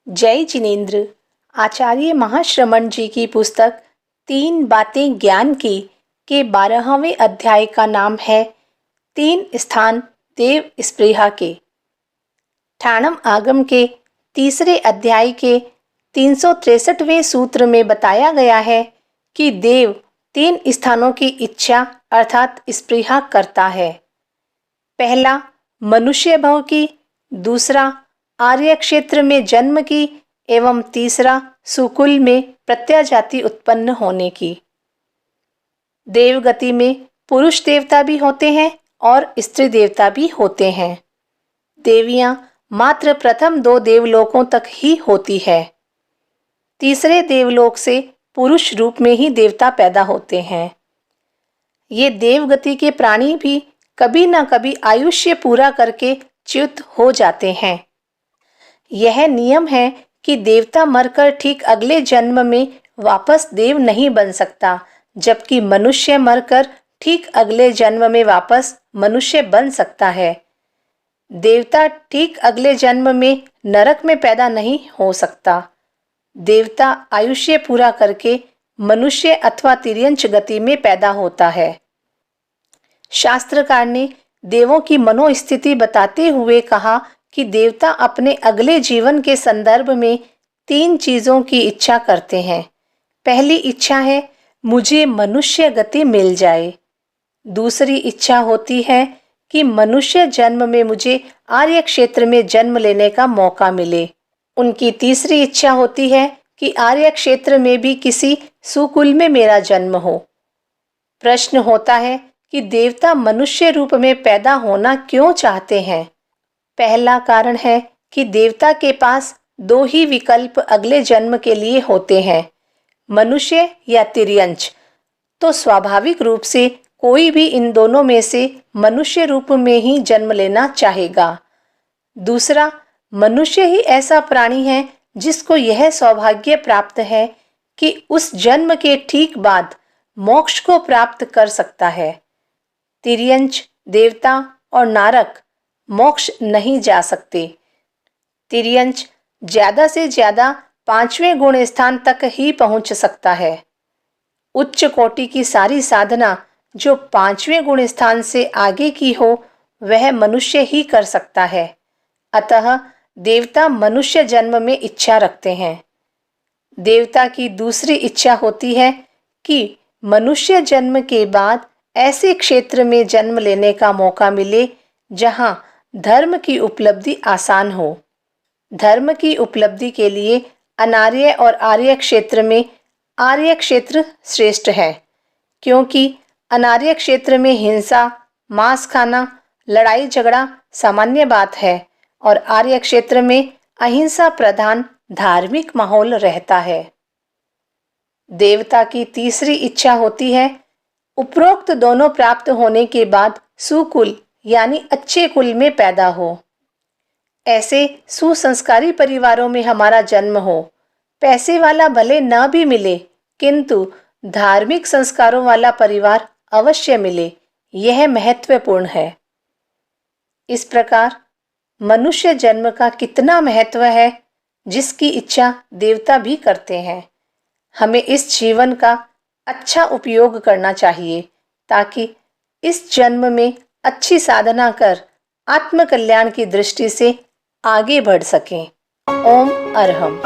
जय जिनेन्द्र आचार्य महाश्रमण जी की पुस्तक 3 बातें ज्ञान की के 12वें अध्याय का नाम है 3 स्थान देव स्पृहा के। ठाणम आगम के तीसरे अध्याय के 363वें सूत्र में बताया गया है कि देव 3 स्थानों की इच्छा अर्थात स्पृहा करता है। पहला मनुष्य भव की, दूसरा आर्य क्षेत्र में जन्म की एवं तीसरा सुकुल में प्रत्याजाति उत्पन्न होने की। देवगति में पुरुष देवता भी होते हैं और स्त्री देवता भी होते हैं। देवियां मात्र प्रथम 2 देवलोकों तक ही होती है। तीसरे देवलोक से पुरुष रूप में ही देवता पैदा होते हैं। ये देवगति के प्राणी भी कभी न कभी आयुष्य पूरा करके च्युत हो जाते हैं। यह नियम है कि देवता मरकर ठीक अगले जन्म में वापस देव नहीं बन सकता, जबकि मनुष्य मरकर ठीक अगले जन्म में वापस मनुष्य बन सकता है। देवता ठीक अगले जन्म में नरक में पैदा नहीं हो सकता। देवता आयुष्य पूरा करके मनुष्य अथवा तिर्यंच गति में पैदा होता है। शास्त्रकार ने देवों की मनोस्थिति बताते हुए कहा कि देवता अपने अगले जीवन के संदर्भ में 3 चीजों की इच्छा करते हैं। पहली इच्छा है मुझे मनुष्य गति मिल जाए। दूसरी इच्छा होती है कि मनुष्य जन्म में मुझे आर्य क्षेत्र में जन्म लेने का मौका मिले। उनकी तीसरी इच्छा होती है कि आर्य क्षेत्र में भी किसी सुकुल में मेरा जन्म हो। प्रश्न होता है कि देवता मनुष्य रूप में पैदा होना क्यों चाहते हैं? पहला कारण है कि देवता के पास 2 ही विकल्प अगले जन्म के लिए होते हैं, मनुष्य या तिर्यंच। तो स्वाभाविक रूप से कोई भी इन दोनों में से मनुष्य रूप में ही जन्म लेना चाहेगा। दूसरा, मनुष्य ही ऐसा प्राणी है जिसको यह सौभाग्य प्राप्त है कि उस जन्म के ठीक बाद मोक्ष को प्राप्त कर सकता है। तिर्यंच, देवता और नारक मोक्ष नहीं जा सकते। तिर्यंच ज्यादा से ज्यादा 5वें गुण स्थान तक ही पहुंच सकता है। उच्च कोटि की सारी साधना जो 5वें गुण स्थान से आगे की हो वह मनुष्य ही कर सकता है। अतः देवता मनुष्य जन्म में इच्छा रखते हैं। देवता की दूसरी इच्छा होती है कि मनुष्य जन्म के बाद ऐसे क्षेत्र में जन्म लेने का मौका मिले जहां धर्म की उपलब्धि आसान हो। धर्म की उपलब्धि के लिए अनार्य और आर्य क्षेत्र में आर्य क्षेत्र श्रेष्ठ है, क्योंकि अनार्य क्षेत्र में हिंसा, मांस खाना, लड़ाई झगड़ा सामान्य बात है और आर्य क्षेत्र में अहिंसा प्रधान धार्मिक माहौल रहता है। देवता की तीसरी इच्छा होती है उपरोक्त दोनों प्राप्त होने के बाद सुकुल यानी अच्छे कुल में पैदा हो। ऐसे सुसंस्कारी परिवारों में हमारा जन्म हो। पैसे वाला भले न भी मिले, किंतु धार्मिक संस्कारों वाला परिवार अवश्य मिले, यह महत्वपूर्ण है। इस प्रकार मनुष्य जन्म का कितना महत्व है, जिसकी इच्छा देवता भी करते हैं। हमें इस जीवन का अच्छा उपयोग करना चाहिए ताकि इस जन्म में अच्छी साधना कर आत्म कल्याण की दृष्टि से आगे बढ़ सकें। ओम अरहम।